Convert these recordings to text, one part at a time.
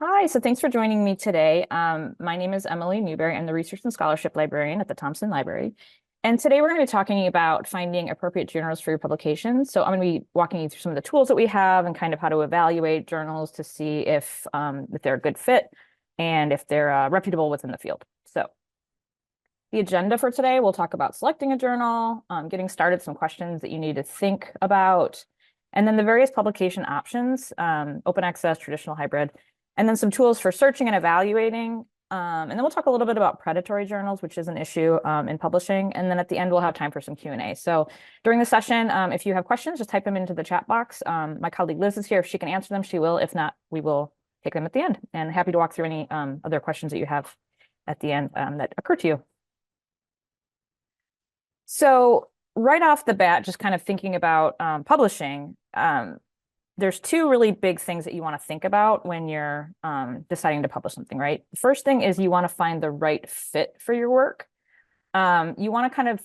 Hi, so thanks for joining me today. My name is Emily Newberry. I'm the Research and Scholarship Librarian at the Thompson Library. And today we're going to be talking about finding appropriate journals for your publications. So I'm going to be walking you through some of the tools that we have and kind of how to evaluate journals to see if they're a good fit and if they're reputable within the field. So the agenda for today, we'll talk about selecting a journal, getting started, some questions that you need to think about, and then the various publication options, open access, traditional, hybrid, and then some tools for searching and evaluating. And then we'll talk a little bit about predatory journals, which is an issue in publishing. And then at the end, we'll have time for some Q&A. So during the session, if you have questions, just type them into the chat box. My colleague Liz is here. If she can answer them, she will. If not, we will take them at the end. And happy to walk through any other questions that you have at the end that occur to you. So right off the bat, just kind of thinking about publishing, there's two really big things that you want to think about when you're deciding to publish something, right? The first thing is you want to find the right fit for your work. You want to kind of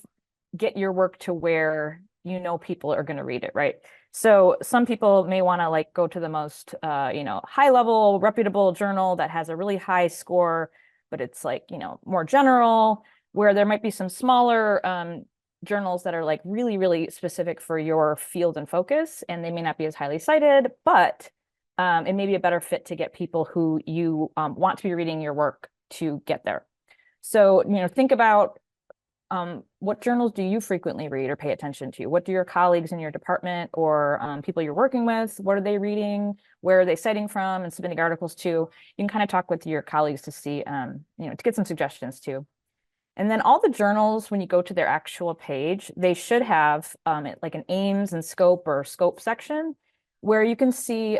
get your work to where you know people are going to read it, right? So some people may want to like go to the most high level, reputable journal that has a really high score, but it's like, more general, where there might be some smaller journals that are like really, really specific for your field and focus, and they may not be as highly cited, but it may be a better fit to get people who you want to be reading your work to get there. So, think about what journals do you frequently read or pay attention to? What do your colleagues in your department or people you're working with, what are they reading? Where are they citing from and submitting articles to? You can kind of talk with your colleagues to see, to get some suggestions too. And then all the journals, when you go to their actual page, they should have like an aims and scope or scope section where you can see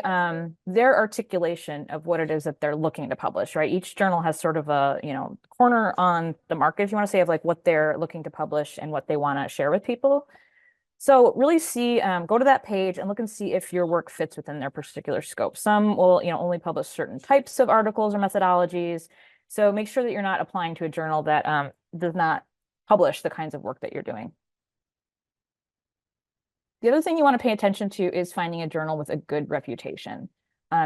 their articulation of what it is that they're looking to publish, right? Each journal has sort of a, corner on the market, if you want to say, of like what they're looking to publish and what they want to share with people. So really see, go to that page and look and see if your work fits within their particular scope. Some will, only publish certain types of articles or methodologies. So make sure that you're not applying to a journal that does not publish the kinds of work that you're doing. The other thing you want to pay attention to is finding a journal with a good reputation.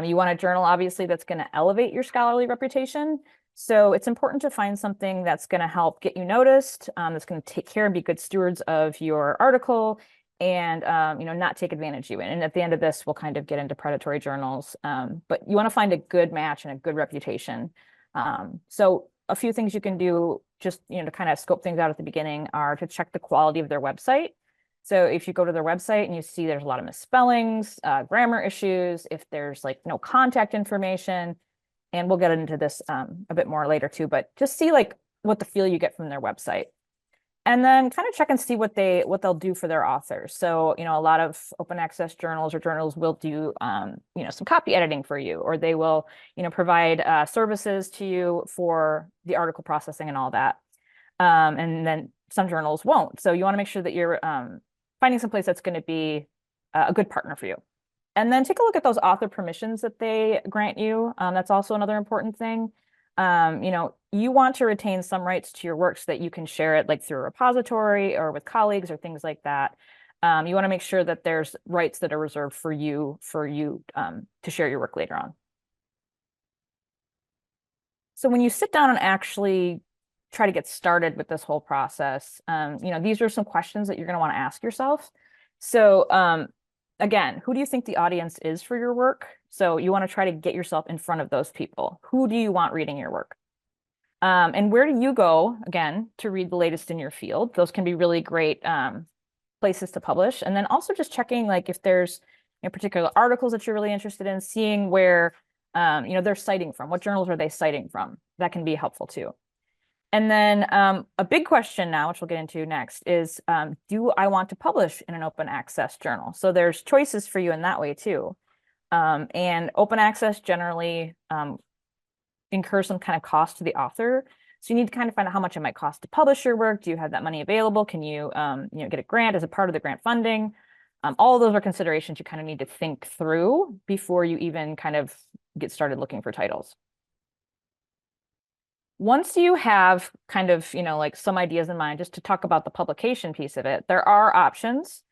You want a journal, obviously, that's going to elevate your scholarly reputation. So it's important to find something that's going to help get you noticed, that's going to take care and be good stewards of your article and, not take advantage of you. And at the end of this, we'll kind of get into predatory journals. But you want to find a good match and a good reputation. So a few things you can do just, to kind of scope things out at the beginning are to check the quality of their website. So if you go to their website and you see there's a lot of misspellings, grammar issues, if there's like no contact information, and we'll get into this a bit more later too, but just see like what the feel you get from their website. And then kind of check and see what they'll do for their authors. So, a lot of open access journals or journals will do, some copy editing for you, or they will, provide services to you for the article processing and all that. And then some journals won't. So you want to make sure that you're finding some place that's going to be a good partner for you. And then take a look at those author permissions that they grant you. That's also another important thing. You want to retain some rights to your work so that you can share it like through a repository or with colleagues or things like that. You want to make sure that there's rights that are reserved for you to share your work later on. So when you sit down and actually try to get started with this whole process, these are some questions that you're going to want to ask yourself. So again, who do you think the audience is for your work? So you want to try to get yourself in front of those people. Who do you want reading your work? And where do you go, again, to read the latest in your field? Those can be really great places to publish. And then also just checking like if there's particular articles that you're really interested in, seeing where they're citing from. What journals are they citing from? That can be helpful too. And then a big question now, which we'll get into next, is do I want to publish in an open access journal? So there's choices for you in that way too. And open access generally incurs some kind of cost to the author. So you need to kind of find out how much it might cost to publish your work. Do you have that money available? Can you, get a grant as a part of the grant funding? All of those are considerations you kind of need to think through before you even kind of get started looking for titles. Once you have kind of, like some ideas in mind, just to talk about the publication piece of it, there are options.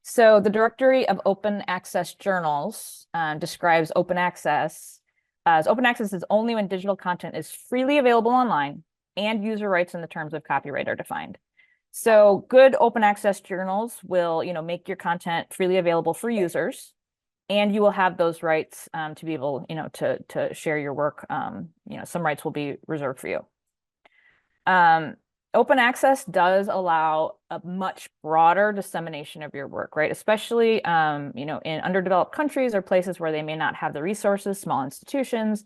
So the Directory of Open Access Journals describes open access As open access is only when digital content is freely available online and user rights in the terms of copyright are defined. So good open access journals will, make your content freely available for users, and you will have those rights to be able, to share your work. Some rights will be reserved for you. Open access does allow a much broader dissemination of your work, right? Especially, in underdeveloped countries or places where they may not have the resources, small institutions.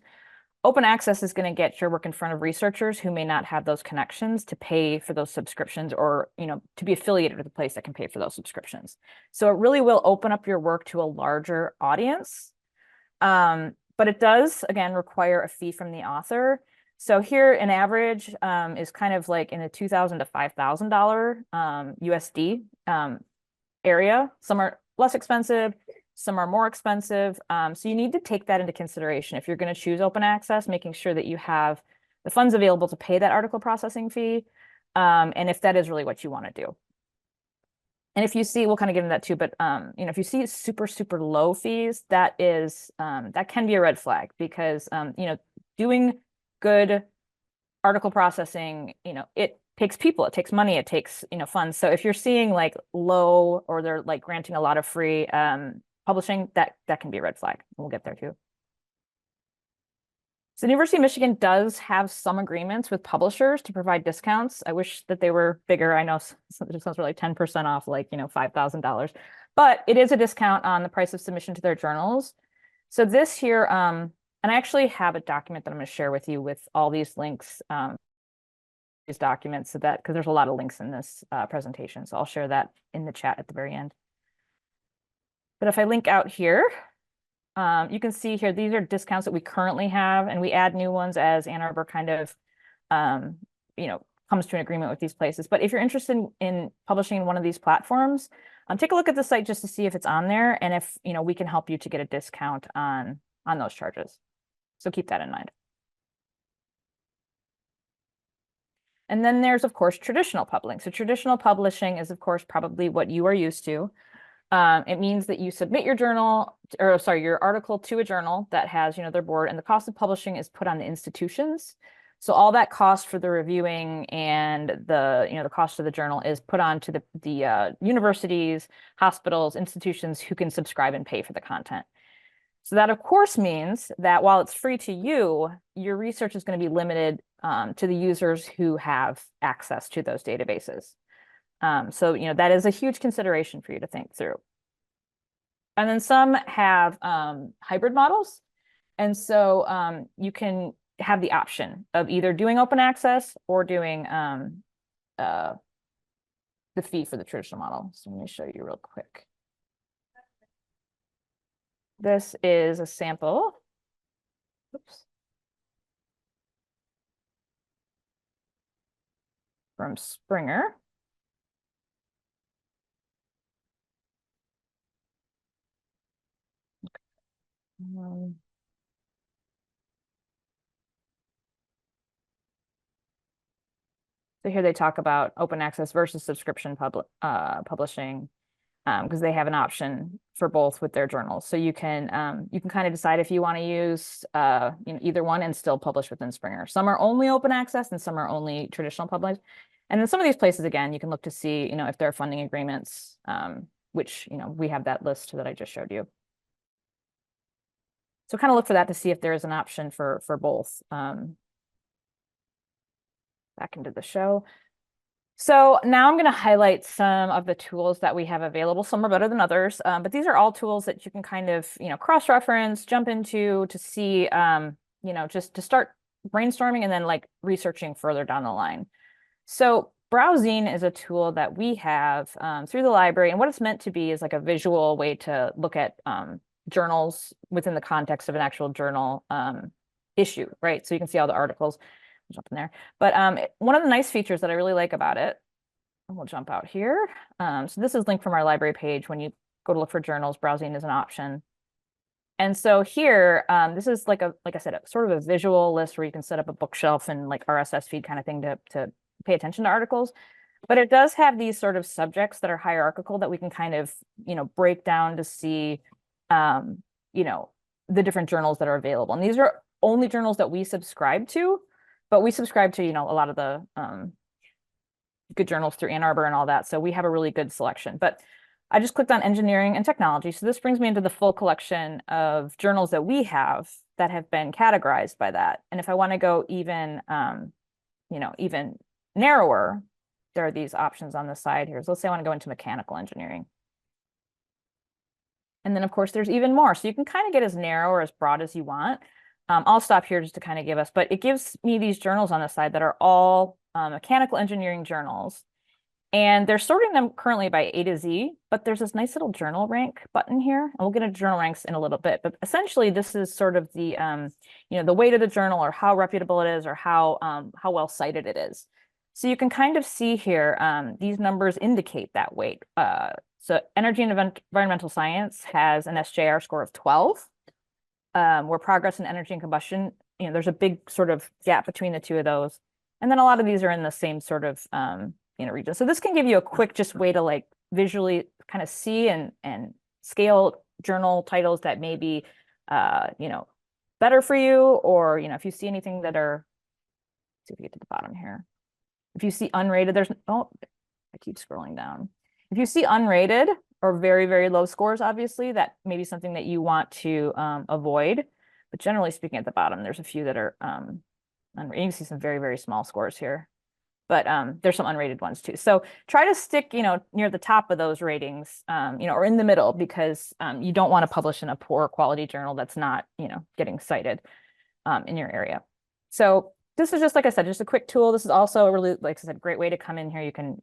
Open access is going to get your work in front of researchers who may not have those connections to pay for those subscriptions, or, to be affiliated with a place that can pay for those subscriptions. So it really will open up your work to a larger audience. But it does, again, require a fee from the author. So here, an average is kind of like in the $2,000 to $5,000 USD area. Some are less expensive, some are more expensive. So you need to take that into consideration if you're going to choose open access, making sure that you have the funds available to pay that article processing fee, and if that is really what you want to do. And if you see, we'll kind of get into that too, but if you see super, super low fees, that can be a red flag, because doing good article processing, it takes people, it takes money, it takes, funds. So if you're seeing like low, or they're like granting a lot of free publishing, that can be a red flag. We'll get there too. So the University of Michigan does have some agreements with publishers to provide discounts. I wish that they were bigger. I know some discounts were like 10% off, like, $5,000, but it is a discount on the price of submission to their journals. So this here, and I actually have a document that I'm going to share with you with all these links, these documents, so that, because there's a lot of links in this presentation. So I'll share that in the chat at the very end. But if I link out here, you can see here, these are discounts that we currently have, and we add new ones as Ann Arbor kind of, comes to an agreement with these places. But if you're interested in publishing in one of these platforms, take a look at the site just to see if it's on there, and if, we can help you to get a discount on those charges. So keep that in mind. And then there's, of course, traditional publishing. So traditional publishing is, of course, probably what you are used to. It means that you submit your your article to a journal that has, their board, and the cost of publishing is put on the institutions. So all that cost for the reviewing and the cost of the journal is put on to the universities, hospitals, institutions who can subscribe and pay for the content. So that, of course, means that while it's free to you, your research is going to be limited to the users who have access to those databases. So, that is a huge consideration for you to think through. And then some have hybrid models. And so you can have the option of either doing open access or doing the fee for the traditional model. So let me show you real quick. This is a sample. Oops. From Springer. So here they talk about open access versus subscription publishing, because they have an option for both with their journals. So you can kind of decide if you want to use either one and still publish within Springer. Some are only open access and some are only traditional publish. And in some of these places, again, you can look to see if there are funding agreements, which we have that list that I just showed you. So kind of look for that to see if there is an option for both. Back into the show. So now I'm going to highlight some of the tools that we have available. Some are better than others, but these are all tools that you can kind of, cross-reference, jump into to see, just to start brainstorming and then like researching further down the line. So browsing is a tool that we have through the library, and what it's meant to be is like a visual way to look at journals within the context of an actual journal issue, right? So you can see all the articles. Jump in there. But one of the nice features that I really like about it, and we'll jump out here. So this is linked from our library page. When you go to look for journals, browsing is an option. And so here, this is like I said, sort of a visual list where you can set up a bookshelf and like RSS feed kind of thing to pay attention to articles. But it does have these sort of subjects that are hierarchical that we can kind of, break down to see, the different journals that are available. And these are only journals that we subscribe to, but we subscribe to, a lot of the good journals through Ann Arbor and all that. So we have a really good selection. But I just clicked on engineering and technology. So this brings me into the full collection of journals that we have that have been categorized by that. And if I want to go even, even narrower, there are these options on the side here. So let's say I want to go into mechanical engineering. And then of course there's even more. So you can kind of get as narrow or as broad as you want. I'll stop here just to kind of give us, but it gives me these journals on the side that are all mechanical engineering journals. And they're sorting them currently by A to Z, but there's this nice little journal rank button here. And we'll get into journal ranks in a little bit, but essentially this is sort of the, the weight of the journal or how reputable it is or how well cited it is. So you can kind of see here, these numbers indicate that weight. So energy and environmental science has an SJR score of 12, where progress in energy and combustion, there's a big sort of gap between the two of those. And then a lot of these are in the same sort of, region. So this can give you a quick just way to like visually kind of see and scale journal titles that may be, better for you, or, if you see anything that are, let's see if we get to the bottom here. If you see unrated, I keep scrolling down. If you see unrated or very, very low scores, obviously, that may be something that you want to avoid. But generally speaking, at the bottom, there's a few that are, you can see some very, very small scores here. But there's some unrated ones too. So try to stick, near the top of those ratings, or in the middle, because you don't want to publish in a poor quality journal that's not, getting cited in your area. So this is just, like I said, just a quick tool. This is also a really, like I said, great way to come in here. You can,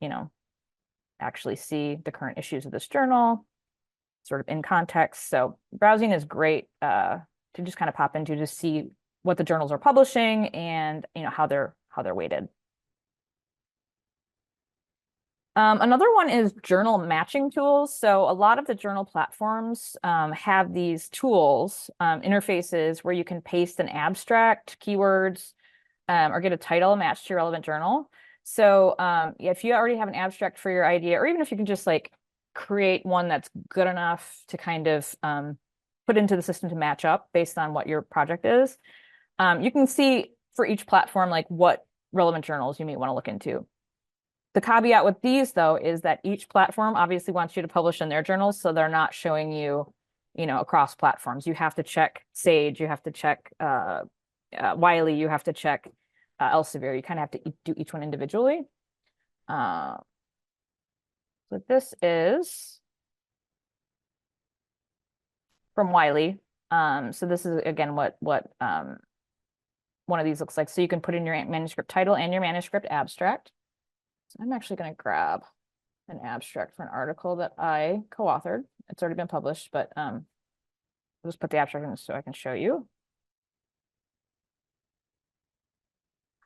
actually see the current issues of this journal sort of in context. So browsing is great to just kind of pop into to see what the journals are publishing and, how they're weighted. Another one is journal matching tools. So a lot of the journal platforms have these tools, interfaces where you can paste an abstract, keywords, or get a title matched to your relevant journal. So if you already have an abstract for your idea, or even if you can just like create one that's good enough to kind of put into the system to match up based on what your project is, you can see for each platform like what relevant journals you may want to look into. The caveat with these, though, is that each platform obviously wants you to publish in their journals, so they're not showing you, across platforms. You have to check Sage, you have to check Wiley, you have to check Elsevier. You kind of have to do each one individually. So this is from Wiley. So this is, again, what one of these looks like. So you can put in your manuscript title and your manuscript abstract. So I'm actually going to grab an abstract for an article that I co-authored. It's already been published, but I'll just put the abstract in so I can show you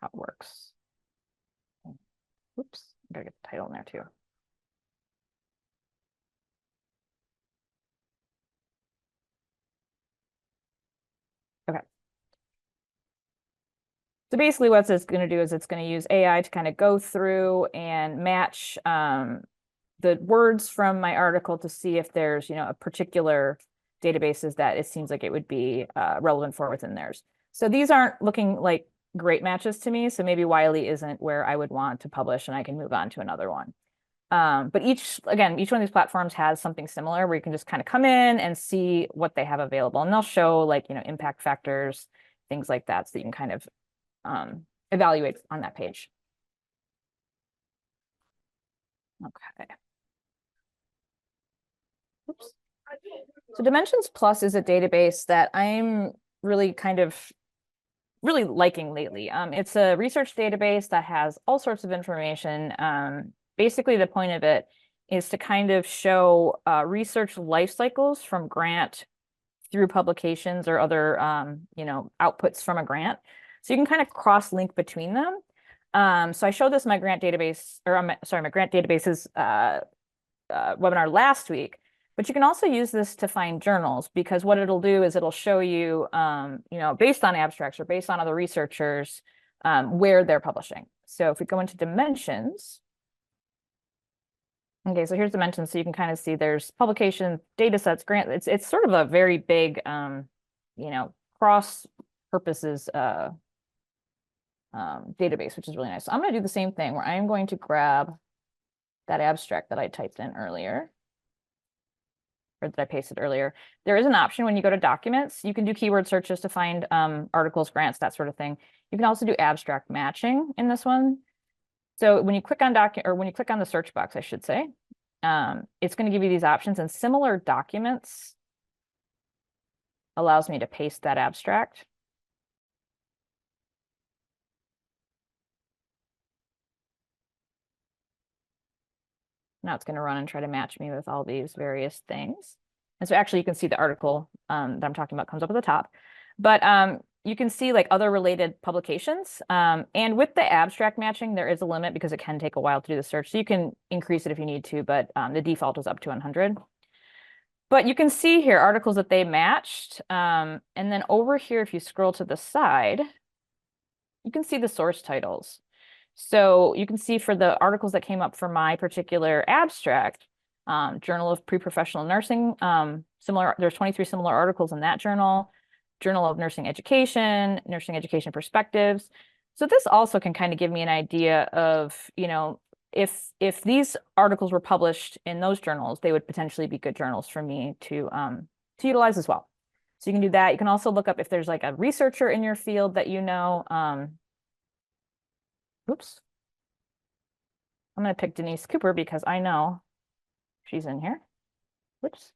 how it works. Oops, I gotta get the title in there too. Okay. So basically what it's going to do is it's going to use AI to kind of go through and match the words from my article to see if there's, a particular databases that it seems like it would be relevant for within theirs. So these aren't looking like great matches to me. So maybe Wiley isn't where I would want to publish and I can move on to another one. But each one of these platforms has something similar where you can just kind of come in and see what they have available. And they'll show like, impact factors, things like that, so that you can kind of evaluate on that page. Okay. Oops. So Dimensions Plus is a database that I'm really liking lately. It's a research database that has all sorts of information. Basically, the point of it is to kind of show research life cycles from grant through publications or other outputs from a grant. So you can kind of cross-link between them. So I showed this in my grant database, or my grant databases webinar last week. But you can also use this to find journals, because what it'll do is it'll show you, based on abstracts or based on other researchers, where they're publishing. So if we go into dimensions, okay, so here's dimensions. So you can kind of see there's publication, data sets, grant. It's sort of a very big, cross purposes database, which is really nice. So I'm going to do the same thing where I am going to grab that abstract that I typed in earlier, or that I pasted earlier. There is an option when you go to documents, you can do keyword searches to find articles, grants, that sort of thing. You can also do abstract matching in this one. So when you click on when you click on the search box, I should say, it's going to give you these options, and similar documents allows me to paste that abstract. Now it's going to run and try to match me with all these various things. And so actually you can see the article that I'm talking about comes up at the top. But you can see like other related publications. And with the abstract matching, there is a limit because it can take a while to do the search. So you can increase it if you need to, but the default is up to 100. But you can see here articles that they matched. And then over here, if you scroll to the side, you can see the source titles. So you can see for the articles that came up for my particular abstract, Journal of Pre-Professional Nursing, there's 23 similar articles in that journal, Journal of Nursing Education, Nursing Education Perspectives. So this also can kind of give me an idea of, you know, if these articles were published in those journals, they would potentially be good journals for me to utilize as well. So you can do that. You can also look up if there's like a researcher in your field that you know. Oops. I'm going to pick Denise Cooper because I know she's in here. Whoops.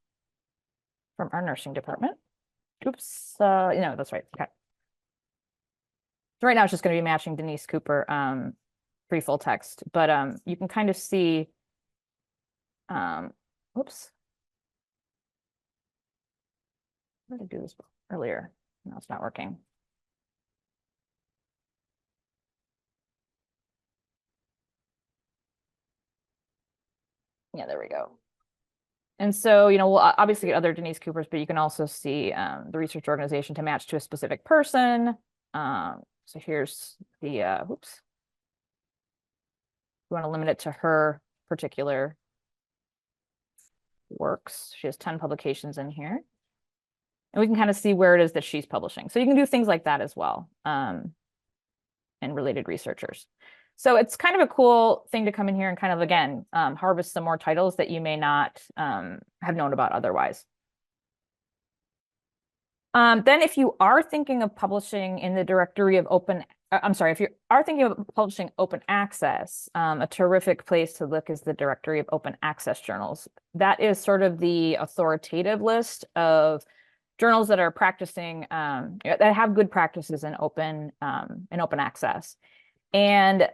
From our nursing department. Oops. No, that's right. Okay. So right now it's just going to be matching Denise Cooper free full text, but you can kind of see whoops. How did I do this earlier? No, it's not working. Yeah, there we go. And so, you know, we'll obviously get other Denise Coopers, but you can also see the research organization to match to a specific person. So here's the, whoops. We want to limit it to her particular works. She has 10 publications in here. And we can kind of see where it is that she's publishing. So you can do things like that as well, and related researchers. So it's kind of a cool thing to come in here and kind of, again, harvest some more titles that you may not have known about otherwise. Then if you are thinking of publishing in the directory of if you are thinking of publishing open access, a terrific place to look is the directory of open access journals. That is sort of the authoritative list of journals that are practicing, that have good practices in open access. And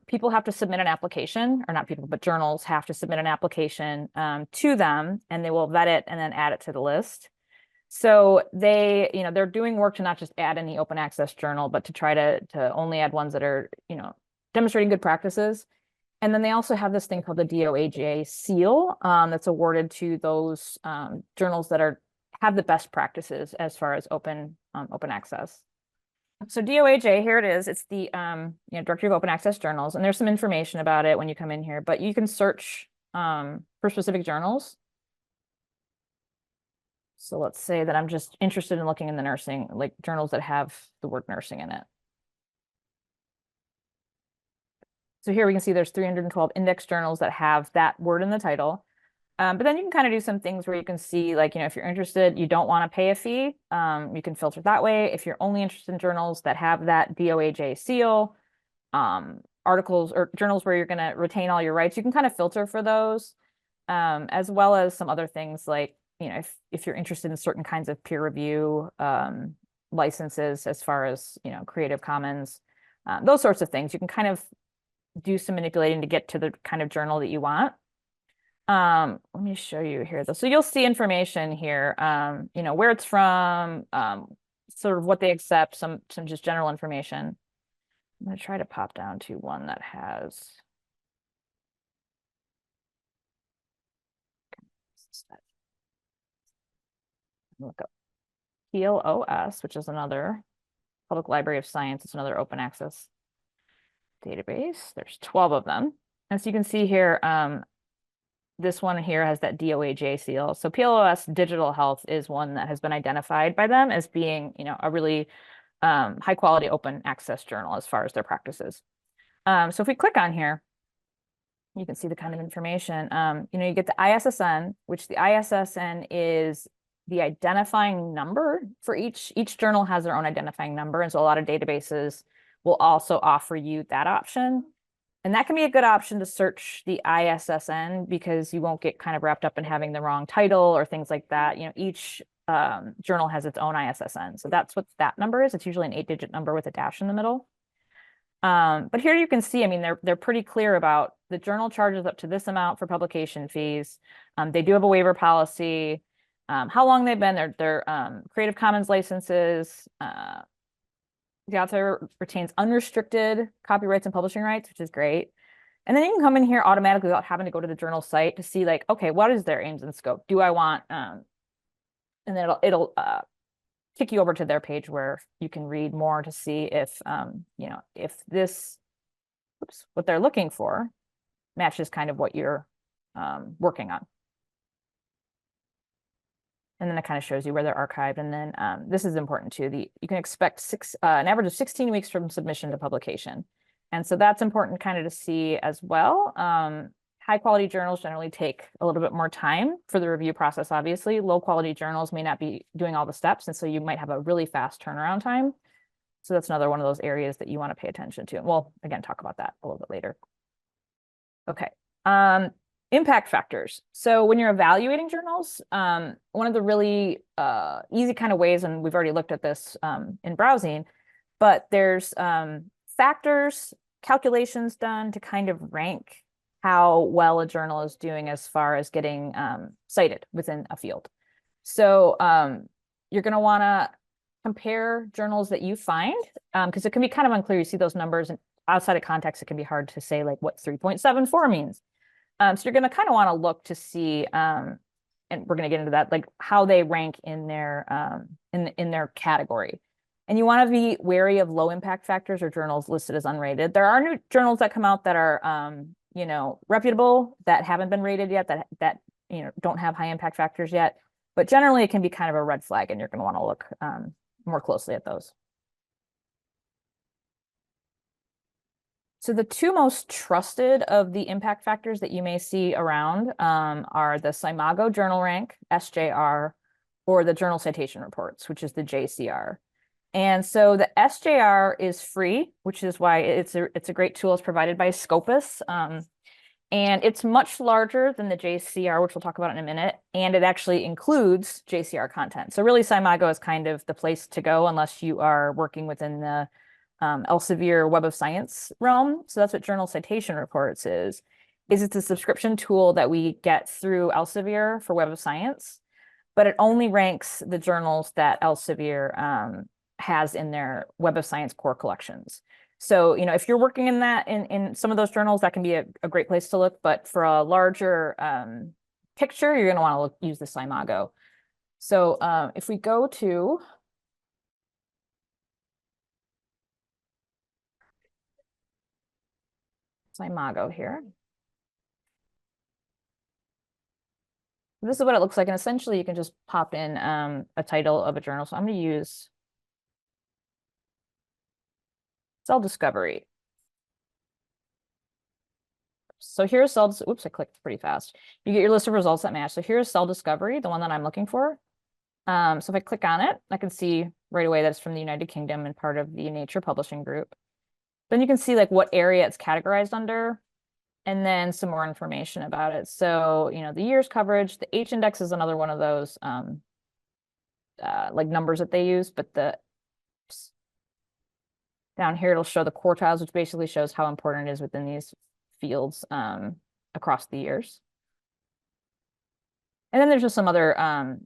people have to submit an application, or not people, but journals have to submit an application to them, and they will vet it and then add it to the list. So they, you know, they're doing work to not just add any open access journal, but to try to only add ones that are, you know, demonstrating good practices. And then they also have this thing called the DOAJ seal that's awarded to those journals that have the best practices as far as open access. So DOAJ, here it is. It's the Directory of Open Access Journals, and there's some information about it when you come in here, but you can search for specific journals. So let's say that I'm just interested in looking in the nursing, like journals that have the word nursing in it. So here we can see there's 312 index journals that have that word in the title. But then you can kind of do some things where you can see, like, you know, if you're interested, you don't want to pay a fee, you can filter that way. If you're only interested in journals that have that DOAJ seal, articles or journals where you're going to retain all your rights, you can kind of filter for those, as well as some other things like, you know, if you're interested in certain kinds of peer review licenses, as far as, you know, Creative Commons, those sorts of things, you can kind of do some manipulating to get to the kind of journal that you want. Let me show you here though. So you'll see information here, you know, where it's from, sort of what they accept, some just general information. I'm going to try to pop down to one that has look up PLOS, which is another Public Library of Science. It's another open access database. There's 12 of them. As you can see here, this one here has that DOAJ seal. So PLOS Digital Health is one that has been identified by them as being, you know, a really high quality open access journal as far as their practices. So if we click on here, you can see the kind of information. You get the ISSN, which the ISSN is the identifying number for each journal has their own identifying number. And so a lot of databases will also offer you that option. And that can be a good option to search the ISSN because you won't get kind of wrapped up in having the wrong title or things like that. Each journal has its own ISSN. So that's what that number is. It's usually an 8-digit number with a dash in the middle. But here you can see, I mean, they're pretty clear about the journal charges up to this amount for publication fees. They do have a waiver policy, how long they've been, their Creative Commons licenses. The author retains unrestricted copyrights and publishing rights, which is great. And then you can come in here automatically without having to go to the journal site to see like, okay, what is their aims and scope? Do I want, and then it'll kick you over to their page where you can read more to see if, if this, what they're looking for matches kind of what you're working on. And then it kind of shows you where they're archived. And then this is important too. You can expect an average of 16 weeks from submission to publication. And so that's important kind of to see as well. High quality journals generally take a little bit more time for the review process, obviously. Low quality journals may not be doing all the steps. And so you might have a really fast turnaround time. So that's another one of those areas that you want to pay attention to. We'll, again, talk about that a little bit later. Okay. Impact factors. So when you're evaluating journals, one of the really easy kind of ways, and we've already looked at this in browsing, but there's factors, calculations done to kind of rank how well a journal is doing as far as getting cited within a field. So you're going to want to compare journals that you find, because it can be kind of unclear. You see those numbers, and outside of context, it can be hard to say like what 3.74 means. So you're going to kind of want to look to see, and we're going to get into that, like how they rank in their in their category. And you want to be wary of low impact factors or journals listed as unrated. There are new journals that come out that are reputable, that haven't been rated yet, that don't have high impact factors yet. But generally, it can be kind of a red flag, and you're going to want to look more closely at those. So the two most trusted of the impact factors that you may see around are the SCImago Journal Rank, SJR, or the Journal Citation Reports, which is the JCR. And so the SJR is free, which is why it's a great tool. It's provided by Scopus. And it's much larger than the JCR, which we'll talk about in a minute. And it actually includes JCR content. So really, SCImago is kind of the place to go unless you are working within the Elsevier Web of Science realm. So that's what Journal Citation Reports is. It's a subscription tool that we get through Elsevier for Web of Science, but it only ranks the journals that Elsevier has in their Web of Science core collections. So, if you're working in that in some of those journals, that can be a great place to look. But for a larger picture, you're going to want to use the SCImago. So if we go to SCImago here. This is what it looks like. And essentially, you can just pop in a title of a journal. So I'm going to use Cell Discovery. So here's Cell, oops, I clicked pretty fast. You get your list of results that match. So here's Cell Discovery, the one that I'm looking for. So if I click on it, I can see right away that it's from the United Kingdom and part of the Nature Publishing Group. Then you can see like what area it's categorized under, and then some more information about it. So, the year's coverage, the H index is another one of those like numbers that they use, but down here, it'll show the quartiles, which basically shows how important it is within these fields across the years. And then there's just some other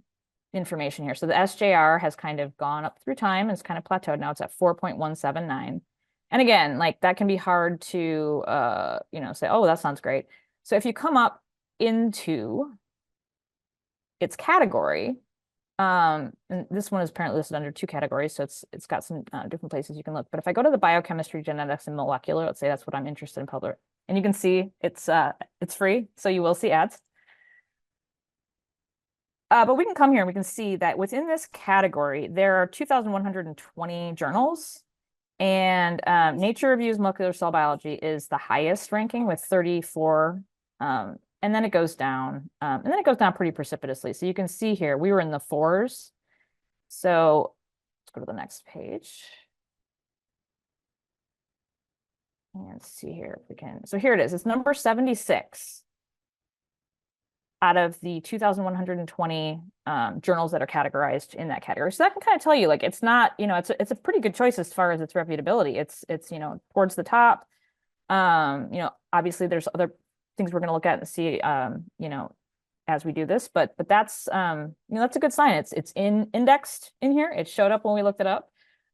information here. So the SJR has kind of gone up through time. It's kind of plateaued. Now it's at 4.179. And again, like that can be hard to, say, oh, that sounds great. So if you come up into its category, and this one is apparently listed under 2 categories, so it's got some different places you can look. But if I go to the biochemistry, genetics, and molecular, let's say that's what I'm interested in public, and you can see it's free, so you will see ads. But we can come here and we can see that within this category, there are 2,120 journals. And Nature Reviews Molecular Cell Biology is the highest ranking with 34. And then it goes down. And then it goes down pretty precipitously. So you can see here, we were in the 4s. So let's go to the next page. And see here if we can. So here it is. It's number 76 out of the 2,120 journals that are categorized in that category. So that can kind of tell you, like, it's not, it's a pretty good choice as far as its reputability. It's towards the top. Obviously there's other things we're going to look at and see, as we do this, but that's, that's a good sign. It's indexed in here. It showed up when we looked it up,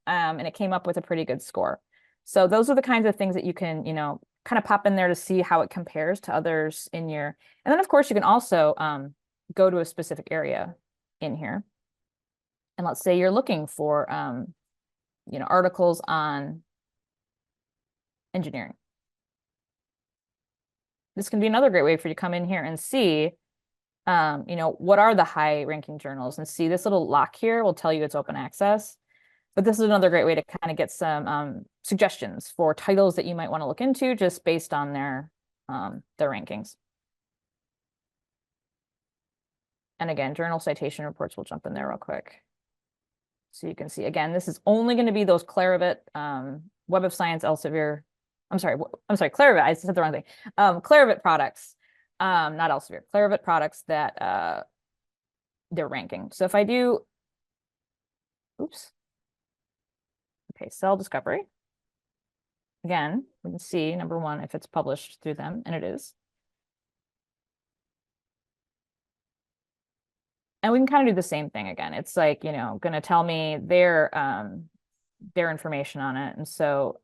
and it came up with a pretty good score. So those are the kinds of things that you can, kind of pop in there to see how it compares to others in your, and then of course you can also go to a specific area in here. And let's say you're looking for, articles on engineering. This can be another great way for you to come in here and see, what are the high ranking journals, and see this little lock here will tell you it's open access. But this is another great way to kind of get some suggestions for titles that you might want to look into just based on their rankings. And again, journal citation reports, we'll jump in there real quick. So you can see, again, this is only going to be those Clarivate, Web of Science, Elsevier. I'm sorry, Clarivate, I said the wrong thing. Clarivate products, not Elsevier, Clarivate products that they're ranking. So if I do, oops. Okay, cell discovery. Again, we can see, number one, if it's published through them, and it is. And we can kind of do the same thing again. It's like, going to tell me their information on it. And so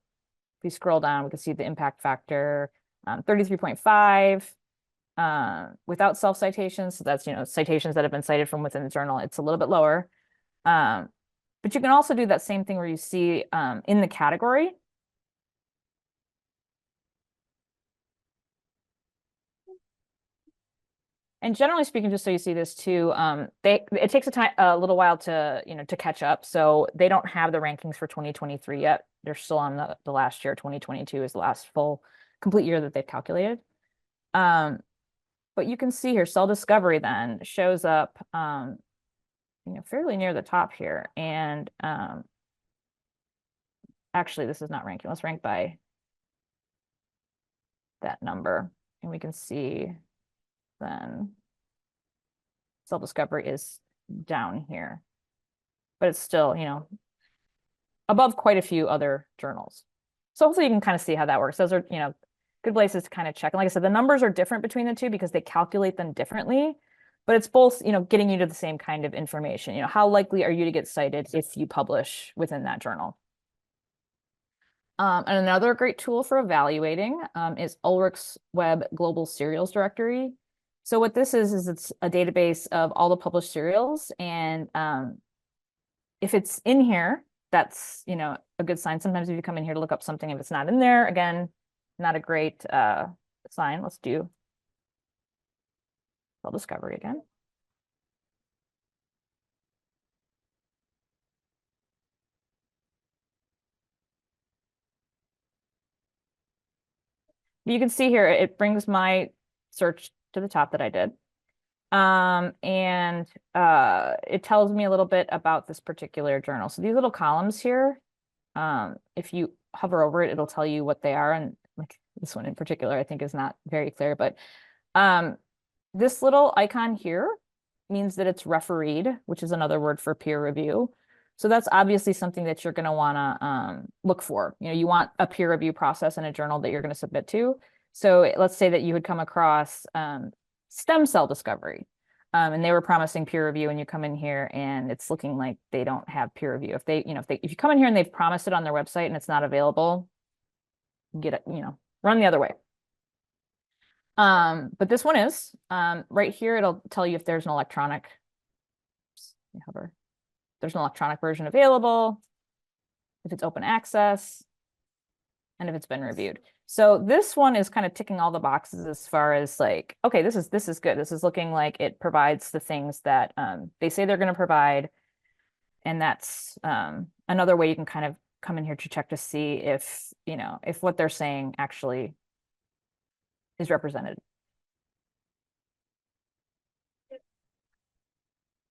if we scroll down, we can see the impact factor, 33.5 without self-citations. So that's, citations that have been cited from within the journal. It's a little bit lower. But you can also do that same thing where you see in the category. And generally speaking, just so you see this too, it takes a little while to to catch up. So they don't have the rankings for 2023 yet. They're still on the last year. 2022 is the last full complete year that they've calculated. But you can see here, cell discovery then shows up fairly near the top here. And actually, this is not ranking. Let's rank by that number. And we can see then cell discovery is down here. But it's still, above quite a few other journals. So hopefully you can kind of see how that works. Those are, good places to kind of check. And like I said, the numbers are different between the two because they calculate them differently. But it's both, getting you to the same kind of information. How likely are you to get cited if you publish within that journal? And another great tool for evaluating is Ulrich's Web Global Serials Directory. So what this is it's a database of all the published serials. And if it's in here, that's, a good sign. Sometimes if you come in here to look up something, if it's not in there, again, not a great sign. Let's do cell discovery again. You can see here, it brings my search to the top that I did. And it tells me a little bit about this particular journal. So these little columns here, if you hover over it, it'll tell you what they are. And like this one in particular, I think is not very clear, but this little icon here means that it's refereed, which is another word for peer review. So that's obviously something that you're going to want to look for. You want a peer review process in a journal that you're going to submit to. So let's say that you would come across stem cell discovery, and they were promising peer review, and you come in here and it's looking like they don't have peer review. If you come in here and they've promised it on their website and it's not available, get it, run the other way. But this one is right here. It'll tell you if there's an electronic. There's an electronic version available, if it's open access, and if it's been reviewed. So this one is kind of ticking all the boxes as far as like, okay, this is good. This is looking like it provides the things that they say they're going to provide. And that's another way you can kind of come in here to check to see if, if what they're saying actually is represented.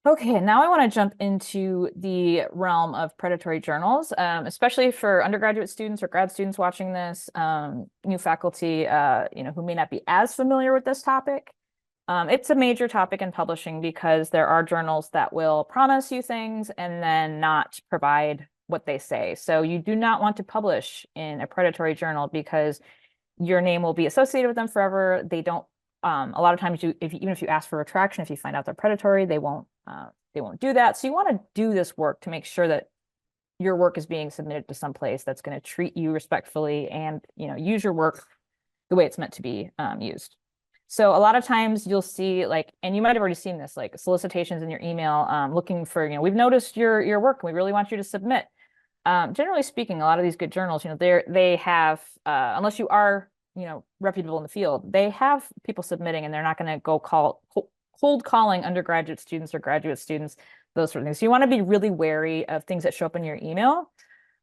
Okay, now I want to jump into the realm of predatory journals, especially for undergraduate students or grad students watching this, new faculty, who may not be as familiar with this topic. It's a major topic in publishing because there are journals that will promise you things and then not provide what they say. So you do not want to publish in a predatory journal because your name will be associated with them forever. They don't, a lot of times even if you ask for retraction, if you find out they're predatory, they won't do that. So you want to do this work to make sure that your work is being submitted to some place that's going to treat you respectfully and, use your work the way it's meant to be used. So a lot of times you'll see and you might have already seen this, like solicitations in your email, looking for, we've noticed your work and we really want you to submit. Generally speaking, a lot of these good journals, they have, unless you are, reputable in the field, they have people submitting and they're not going to go cold calling undergraduate students or graduate students, those sort of things. So you want to be really wary of things that show up in your email.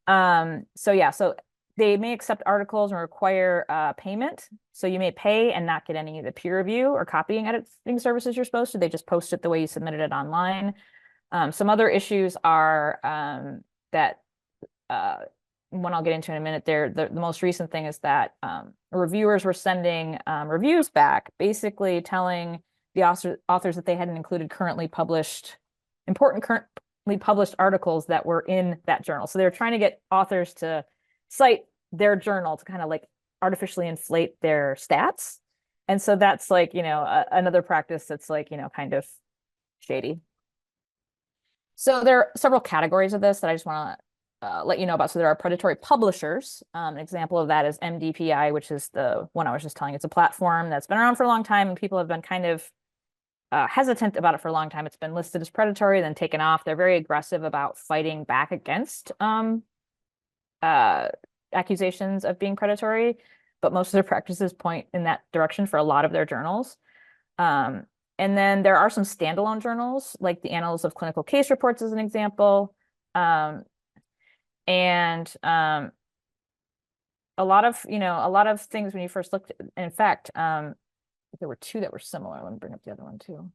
So they may accept articles and require payment. So you may pay and not get any of the peer review or copying editing services you're supposed to. They just post it the way you submitted it online. Some other issues are that one I'll get into in a minute there. The most recent thing is that reviewers were sending reviews back, basically telling the authors that they hadn't included currently published articles that were in that journal. So they were trying to get authors to cite their journal to kind of artificially inflate their stats. And so that's another practice that's kind of shady. So there are several categories of this that I just want to let you know about. So there are predatory publishers. An example of that is MDPI, which is the one I was just telling you. It's a platform that's been around for a long time and people have been kind of hesitant about it for a long time. It's been listed as predatory, then taken off. They're very aggressive about fighting back against accusations of being predatory, but most of their practices point in that direction for a lot of their journals. And then there are some standalone journals, like the Annals of Clinical Case Reports as an example. A lot of things when you first looked, in fact, there were two that were similar. Let me bring up the other one too.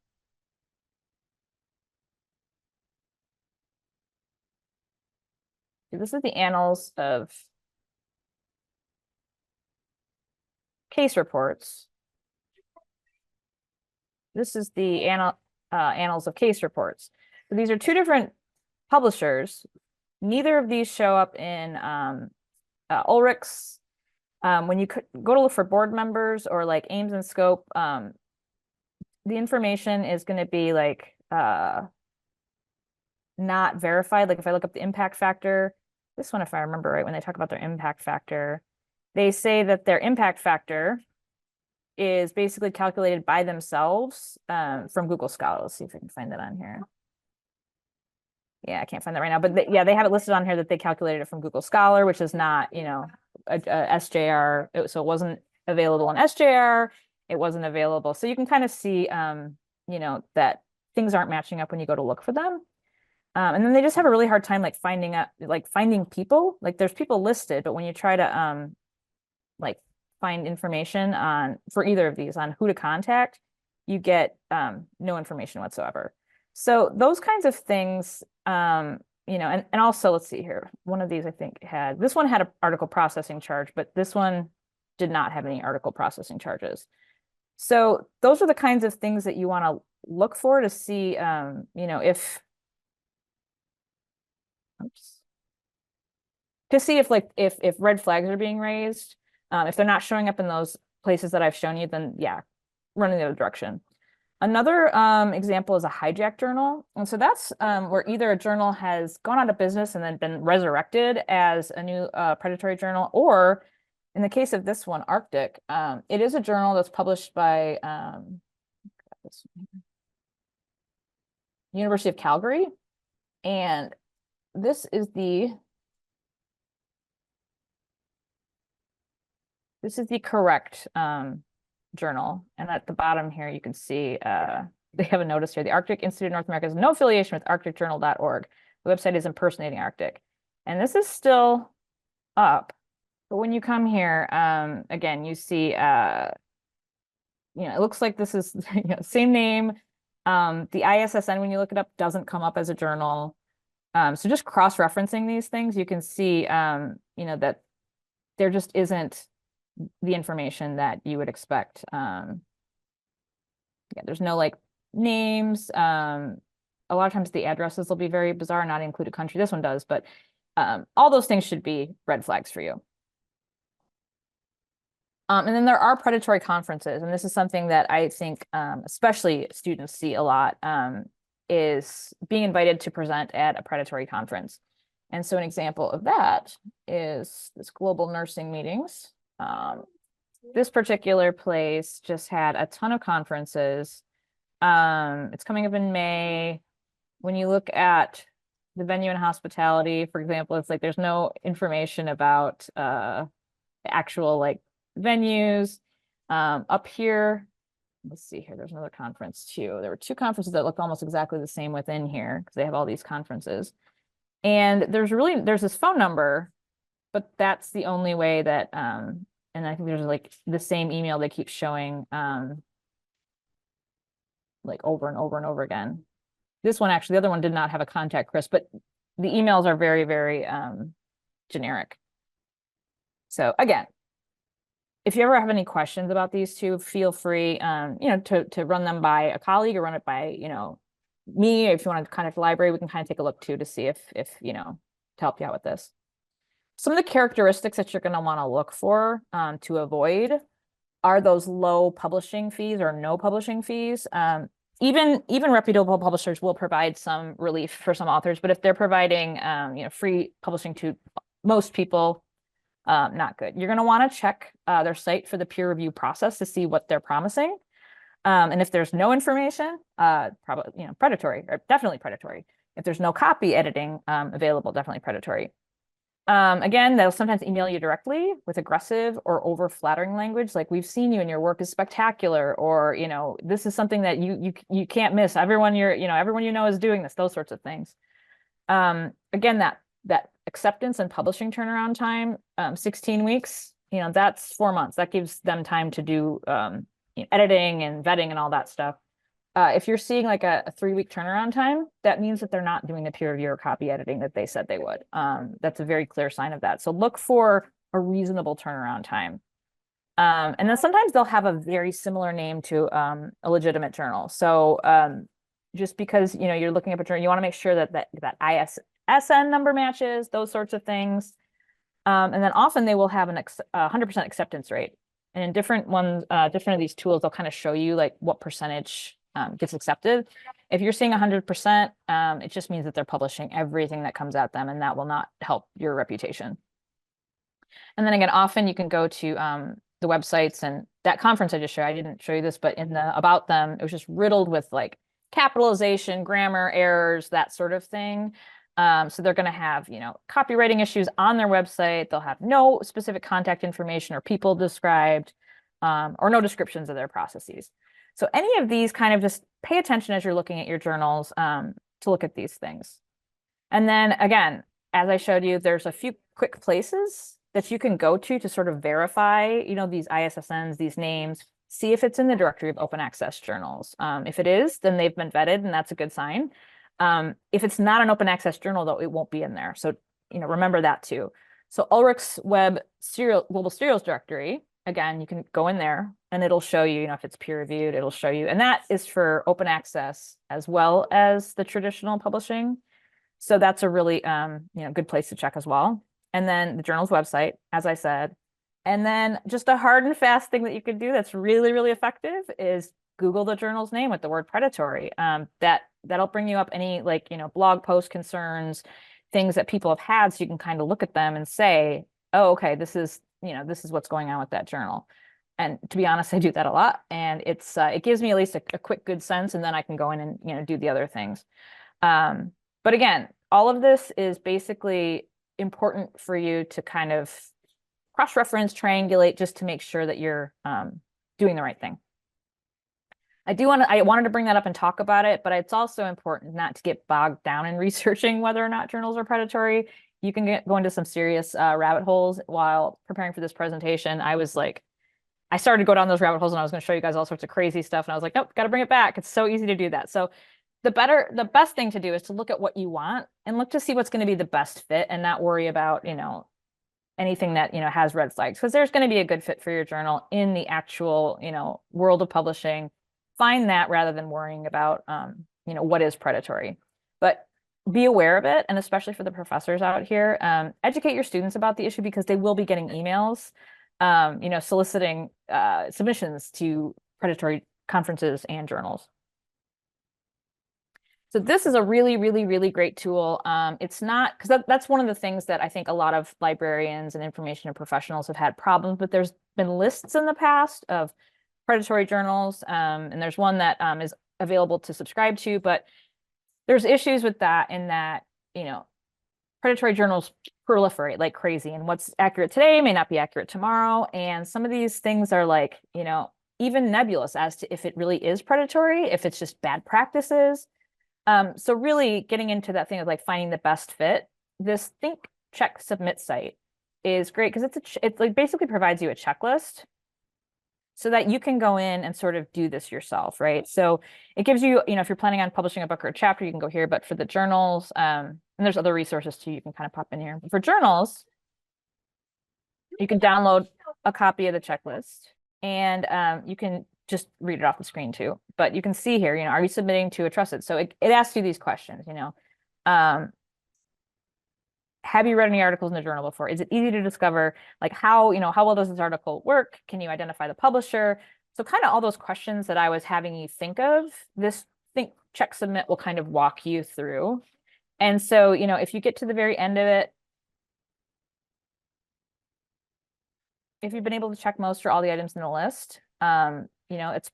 This is the Annals of Case Reports. This is the Annals of Case Reports. So these are two different publishers. Neither of these show up in Ulrich's. When you go to look for board members or aims and scope, the information is going to be not verified. If I look up the impact factor, this one, if I remember right, when they talk about their impact factor, they say that their impact factor is basically calculated by themselves from Google Scholar. Let's see if I can find that on here. Yeah, I can't find that right now, but they have it listed on here that they calculated it from Google Scholar, which is not, a SJR. So it wasn't available in SJR. It wasn't available. So you can kind of see, that things aren't matching up when you go to look for them. And then they just have a really hard time finding people. There's people listed, but when you try to find information for either of these on who to contact, you get no information whatsoever. So those kinds of things, and also let's see here. One of these I think this one had an article processing charge, but this one did not have any article processing charges. So those are the kinds of things that you want to look for to see, if red flags are being raised. If they're not showing up in those places that I've shown you, then yeah, run in the other direction. Another example is a hijack journal. And so that's where either a journal has gone out of business and then been resurrected as a new predatory journal, or in the case of this one, Arctic, it is a journal that's published by University of Calgary. And this is the This is the correct journal. And at the bottom here, you can see they have a notice here. The Arctic Institute of North America has no affiliation with arcticjournal.org. The website is impersonating Arctic. And this is still up. But when you come here, again, you see, it looks like this is same name. The ISSN, when you look it up, doesn't come up as a journal. So just cross-referencing these things, you can see, that there just isn't the information that you would expect. There's no like names. A lot of times the addresses will be very bizarre, not include a country. This one does, but all those things should be red flags for you. And then there are predatory conferences, and this is something that I think especially students see a lot, is being invited to present at a predatory conference. And so an example of that is this global nursing meetings. This particular place just had a ton of conferences. It's coming up in May. When you look at the venue and hospitality, for example, it's like there's no information about the actual like venues. Up here, let's see here, there's another conference too. There were two conferences that looked almost exactly the same within here because they have all these conferences. And there's this phone number, but that's the only way that, and I think there's like the same email they keep showing like over and over and over again. This one, actually, the other one did not have a contact Chris, but the emails are very, very generic. So again, if you ever have any questions about these two, feel free, to run them by a colleague or run it by, me. If you want to contact the library, we can kind of take a look too to see if to help you out with this. Some of the characteristics that you're going to want to look for to avoid are those low publishing fees or no publishing fees. Even reputable publishers will provide some relief for some authors, but if they're providing free publishing to most people, not good. You're going to want to check their site for the peer review process to see what they're promising. And if there's no information, probably predatory, or definitely predatory. If there's no copy editing available, definitely predatory. Again, they'll sometimes email you directly with aggressive or over flattering language, like we've seen you and your work is spectacular, or this is something that you can't miss. Everyone everyone is doing this. Those sorts of things. Again, that acceptance and publishing turnaround time, 16 weeks. That's 4 months. That gives them time to do editing and vetting and all that stuff. If you're seeing like a 3-week turnaround time, that means that they're not doing the peer review or copy editing that they said they would. That's a very clear sign of that. So look for a reasonable turnaround time. And then sometimes they'll have a very similar name to a legitimate journal. So just because you're looking up a journal, you want to make sure that ISSN number matches, those sorts of things. And then often they will have a 100% acceptance rate. And in different ones, different of these tools, they'll kind of show you like what percentage gets accepted. If you're seeing 100%, it just means that they're publishing everything that comes at them, and that will not help your reputation. And then again, often you can go to the websites, and that conference I just showed, I didn't show you this, but in the about them, it was just riddled with like capitalization, grammar errors, that sort of thing. So they're going to have, copywriting issues on their website. They'll have no specific contact information or people described, or no descriptions of their processes. So any of these, kind of just pay attention as you're looking at your journals to look at these things. And then again, as I showed you, there's a few quick places that you can go to sort of verify, these ISSNs, these names, see if it's in the directory of open access journals. If it is, then they've been vetted, and that's a good sign. If it's not an open access journal, though, it won't be in there. So, remember that too. So Ulrich's Web Global Serials Directory, again, you can go in there and it'll show you, if it's peer reviewed, it'll show you. And that is for open access as well as the traditional publishing. So that's a really, good place to check as well. And then the journal's website, as I said. And then just a hard and fast thing that you can do that's really, really effective is Google the journal's name with the word predatory. That'll bring you up any blog post concerns, things that people have had, so you can kind of look at them and say, oh, okay, this is what's going on with that journal. And to be honest, I do that a lot, and it gives me at least a quick good sense, and then I can go in and do the other things. But again, all of this is basically important for you to kind of cross-reference, triangulate, just to make sure that you're doing the right thing. I wanted to bring that up and talk about it, but it's also important not to get bogged down in researching whether or not journals are predatory. You can go into some serious rabbit holes. While preparing for this presentation, I started to go down those rabbit holes, and I was going to show you guys all sorts of crazy stuff. And I was like, nope, got to bring it back. It's so easy to do that. So the best thing to do is to look at what you want and look to see what's going to be the best fit, and not worry about, anything that, has red flags, because there's going to be a good fit for your journal in the actual, world of publishing. Find that rather than worrying about, what is predatory. But be aware of it, and especially for the professors out here, educate your students about the issue, because they will be getting emails, soliciting submissions to predatory conferences and journals. So this is a really, really, really great tool. It's not, because that's one of the things that I think a lot of librarians and information professionals have had problems with. There's been lists in the past of predatory journals, and there's one that is available to subscribe to, but there's issues with that, in that, predatory journals proliferate like crazy, and what's accurate today may not be accurate tomorrow. And some of these things are like, even nebulous as to if it really is predatory, if it's just bad practices. So really getting into that thing of like finding the best fit, this Think, Check, Submit site is great, because it's like basically provides you a checklist so that you can go in and sort of do this yourself, right? So it gives you, if you're planning on publishing a book or a chapter, you can go here. But for the journals, and there's other resources too, you can kind of pop in here. For journals, you can download a copy of the checklist, and you can just read it off the screen too. But you can see here, are you submitting to a trusted? So it asks you these questions, have you read any articles in the journal before? Is it easy to discover, like, how well does this article work? Can you identify the publisher? So kind of all those questions that I was having you think of, this Think, Check, Submit will kind of walk you through. And so, if you get to the very end of it, if you've been able to check most or all the items in the list, it's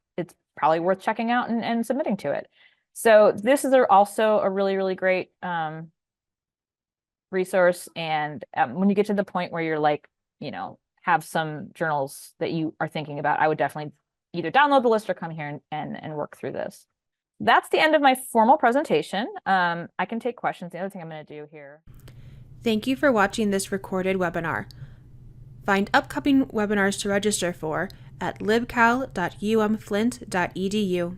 probably worth checking out and submitting to it. So this is also a really, really great resource. And when you get to the point where you're like, have some journals that you are thinking about, I would definitely either download the list or come here and work through this. That's the end of my formal presentation. I can take questions. The other thing I'm going to do here. Thank you for watching this recorded webinar. Find upcoming webinars to register for at libcal.umflint.edu.